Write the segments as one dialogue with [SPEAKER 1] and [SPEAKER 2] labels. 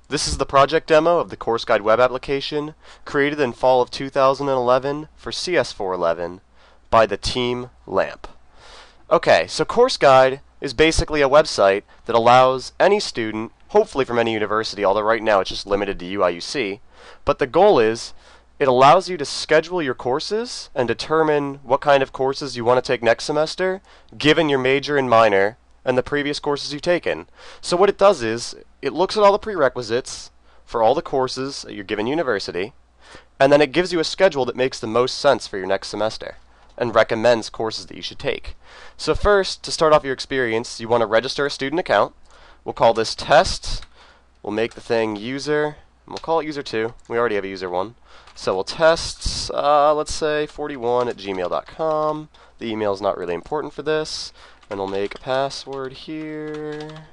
[SPEAKER 1] This is the project demo of the CourseGuide web application created in fall of 2011 for CS411 by the Team LAMP. Okay, so CourseGuide is basically a website that allows any student, hopefully from any university, although right now it's just limited to UIUC, but the goal is it allows you to schedule your courses and determine what kind of courses you want to take next semester, given your major and minor and the previous courses you've taken. So what it does is, it looks at all the prerequisites for all the courses at your given university, and then it gives you a schedule that makes the most sense for your next semester, and recommends courses that you should take. So first, to start off your experience, you want to register a student account. We'll call this test. We'll make the thing user, and we'll call it user 2. We already have a user 1. So we'll test, let's say 41@gmail.com. The email is not really important for this. And we'll make a password here.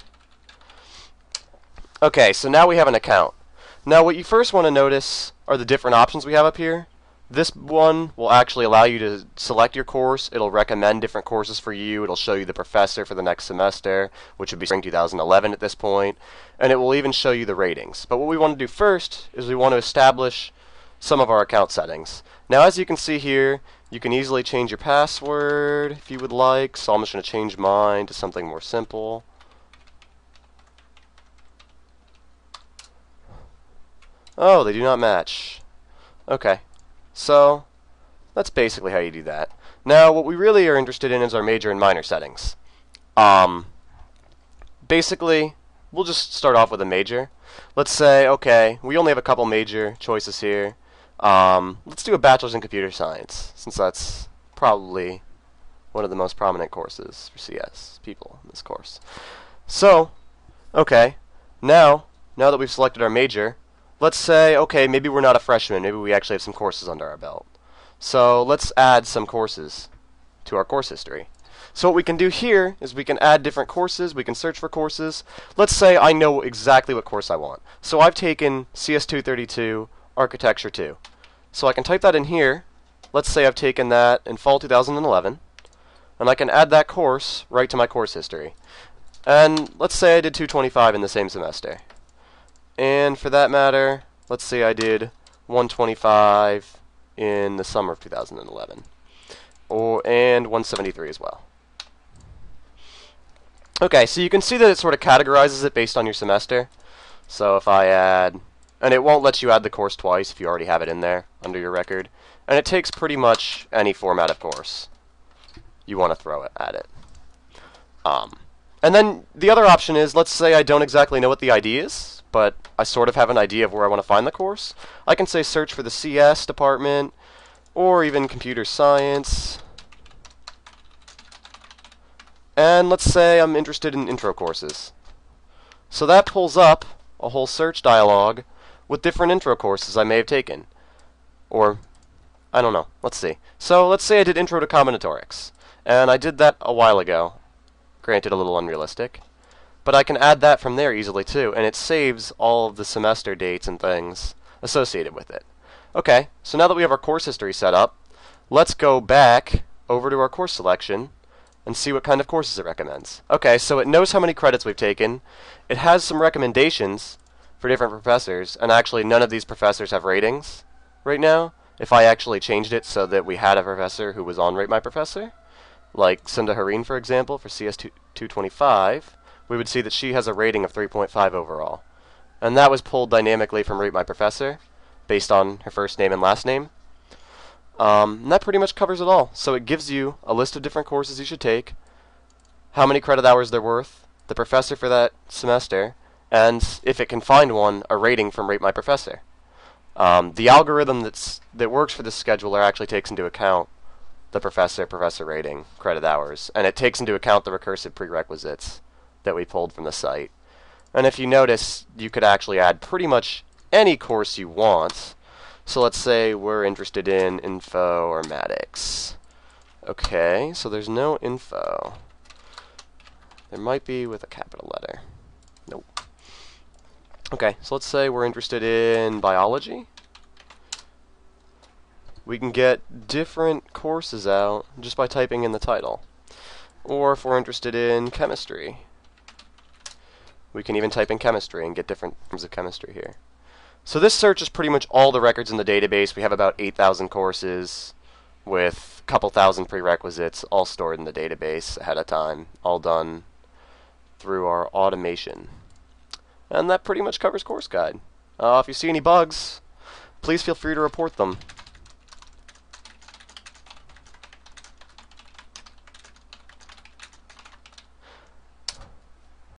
[SPEAKER 1] Okay, so now we have an account. Now what you first want to notice are the different options we have up here. This one will actually allow you to select your course. It'll recommend different courses for you. It'll show you the professor for the next semester, which would be spring 2011 at this point. And it will even show you the ratings. But what we want to do first is we want to establish some of our account settings. Now as you can see here, you can easily change your password if you would like, so I'm just going to change mine to something more simple. Oh, they do not match. Okay, so that's basically how you do that. Now what we really are interested in is our major and minor settings. Basically, we'll just start off with a major. Let's say, okay, we only have a couple major choices here. Let's do a bachelor's in computer science, since that's probably one of the most prominent courses for CS people in this course. So, okay, now that we've selected our major, let's say, okay, maybe we're not a freshman, maybe we actually have some courses under our belt. So let's add some courses to our course history. So what we can do here is we can add different courses, we can search for courses. Let's say I know exactly what course I want. So I've taken CS232 Architecture 2. So I can type that in here. Let's say I've taken that in fall 2011, and I can add that course right to my course history. And let's say I did 225 in the same semester. And for that matter, let's say I did 125 in the summer of 2011, and 173 as well. Okay, so you can see that it sort of categorizes it based on your semester. So if I add, and it won't let you add the course twice if you already have it in there under your record. And it takes pretty much any format of course you want to throw it at it. And then the other option is, let's say I don't exactly know what the ID is, but I sort of have an idea of where I want to find the course. I can say search for the CS department, or even computer science. And let's say I'm interested in intro courses. So that pulls up a whole search dialog with different intro courses I may have taken. Or, I don't know, let's see. So let's say I did Intro to Combinatorics, and I did that a while ago. Granted, a little unrealistic. But I can add that from there easily too, and it saves all of the semester dates and things associated with it. Okay, so now that we have our course history set up, let's go back over to our course selection and see what kind of courses it recommends. Okay, so it knows how many credits we've taken. It has some recommendations for different professors, and actually none of these professors have ratings right now. If I actually changed it so that we had a professor who was on Rate My Professor, like Sunda Hareen, for example, for CS225, we would see that she has a rating of 3.5 overall. And that was pulled dynamically from Rate My Professor, based on her first name and last name. And that pretty much covers it all. So it gives you a list of different courses you should take, how many credit hours they're worth, the professor for that semester, and if it can find one, a rating from Rate My Professor. The algorithm that works for this scheduler actually takes into account the professor rating, credit hours, and it takes into account the recursive prerequisites that we pulled from the site. And if you notice, you could actually add pretty much any course you want. So let's say we're interested in informatics. Okay, so there's no info. There might be with a capital letter. Nope. Okay, so let's say we're interested in biology. We can get different courses out just by typing in the title. Or if we're interested in chemistry, We can even type in chemistry and get different forms of chemistry here. So this search is pretty much all the records in the database. We have about 8,000 courses with a couple thousand prerequisites all stored in the database ahead of time, all done through our automation. And that pretty much covers CourseGuide. If you see any bugs, please feel free to report them.